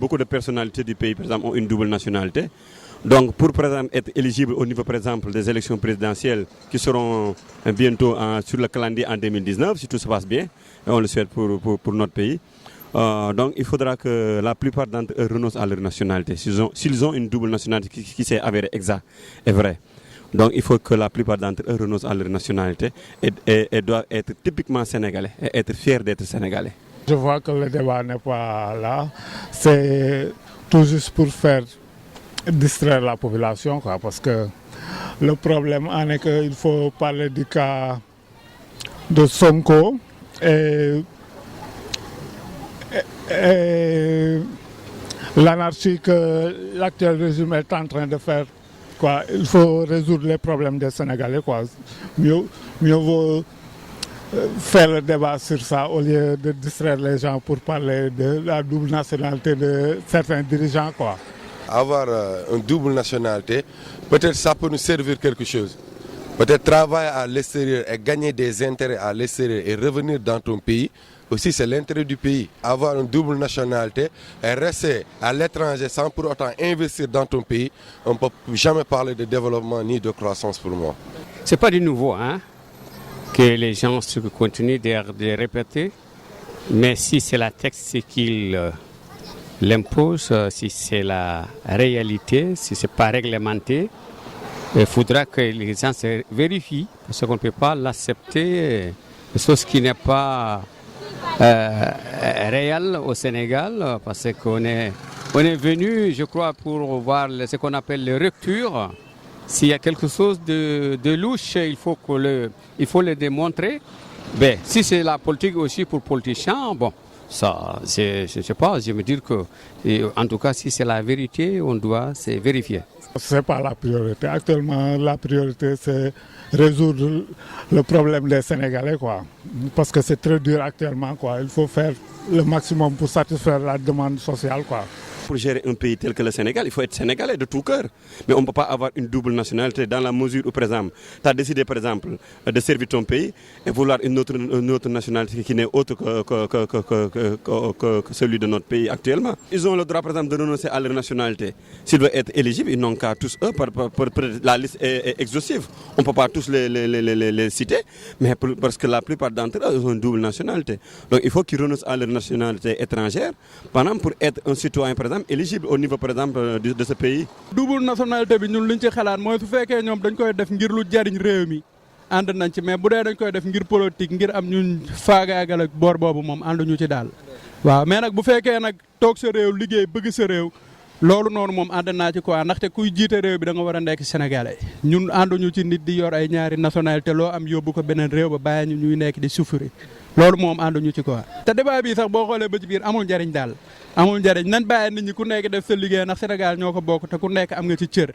Beaucoup de personnalités du pays, par exemple, ont une double nationalité. Donc, pour par exemple, être éligible au niveau, par exemple, des élections présidentielles qui seront bientôt sur le calendrier en 2019, si tout se passe bien, et on le souhaite pour notre pays. Donc, il faudra que la plupart d'entre eux renoncent à leur nationalité. S'ils ont une double nationalité qui s'est avérée exacte et vraie. Donc, il faut que la plupart d'entre eux renoncent à leur nationalité et doivent être typiquement sénégalais et être fiers d'être sénégalais. Je vois que le débat n'est pas là. C'est tout juste pour faire distraire la population, quoi, parce que le problème en est qu'il faut parler du cas de Sonko et l'anarchie que l'actuel régime est en train de faire. Quoi. Il faut résoudre les problèmes des Sénégalais. Quoi. Mieux vaut faire le débat sur ça au lieu de distraire les gens pour parler de la double nationalité de certains dirigeants. Quoi. Avoir une double nationalité, peut-être ça peut nous servir quelque chose. Peut-être travailler à l'extérieur et gagner des intérêts à l'extérieur et revenir dans ton pays, aussi c'est l'intérêt du pays. Avoir une double nationalité et rester à l'étranger sans pour autant investir dans ton pays, on ne peut jamais parler de développement ni de croissance pour moi. C'est pas du nouveau, hein, que les gens continuent de répéter, mais si c'est la texte qui l'impose, si c'est la réalité, si ce n'est pas réglementé, il faudra que les gens se vérifient, parce qu'on ne peut pas l'accepter, chose qui n'est pas réelle au Sénégal, parce qu'on est venu, je crois, pour voir ce qu'on appelle les ruptures. S'il y a quelque chose de louche, il faut le démontrer. Ben, si c'est la politique aussi pour politiciens, bon, ça, je ne sais pas, je veux dire que, en tout cas, si c'est la vérité, on doit se vérifier. Ce n'est pas la priorité. Actuellement, la priorité, c'est résoudre le problème des Sénégalais, quoi. Parce que c'est très dur actuellement, quoi. Il faut faire le maximum pour satisfaire la demande sociale, quoi. Pour gérer un pays tel que le Sénégal, il faut être sénégalais de tout cœur. Mais on ne peut pas avoir une double nationalité dans la mesure où, par exemple, tu as décidé, par exemple, de servir ton pays et vouloir une autre nationalité qui n'est autre que celui de notre pays actuellement. Ils ont le droit, par exemple, de renoncer à leur nationalité. S'ils veulent être éligibles, ils n'ont qu'à tous eux, la liste est exhaustive. On ne peut pas tous les citer, mais parce que la plupart d'entre eux ont une double nationalité. Donc il faut qu'ils renoncent à leur nationalité étrangère, par exemple, pour être un citoyen, par exemple, éligible au niveau par exemple de ce pays. Double nationalité bi ñun liñ ci xalaat mooy su fekkee ñoom dañ koy def ngir lu jariñ réew mi ànd nañ ci mais bu dee dañ koy def ngir politique ngir am ñun faagaagal ak boor boobu moom ànduñu ci daal. waaw mais nag bu fekkee nag toog sa réew liggéey bëgg sa réew loolu noonu moom ànd naa ci quoi ndaxte kuy jiite réew bi da nga war a nekk Sénégalais ñun ànduñu ci nit di yor ay ñaari nationalité loo am yóbbu ko beneen réew ba bàyyi ñu ñuy nekk di souffrir loolu moom ànduñu ci quoi. te débat bi sax boo xoolee ba ci biir amul njariñ daal amul njariñ nan bàyyi nit ñi ku nekk def sa liggéey ndax Sénégal ñoo ko bokk te ku nekk am nga ci cër.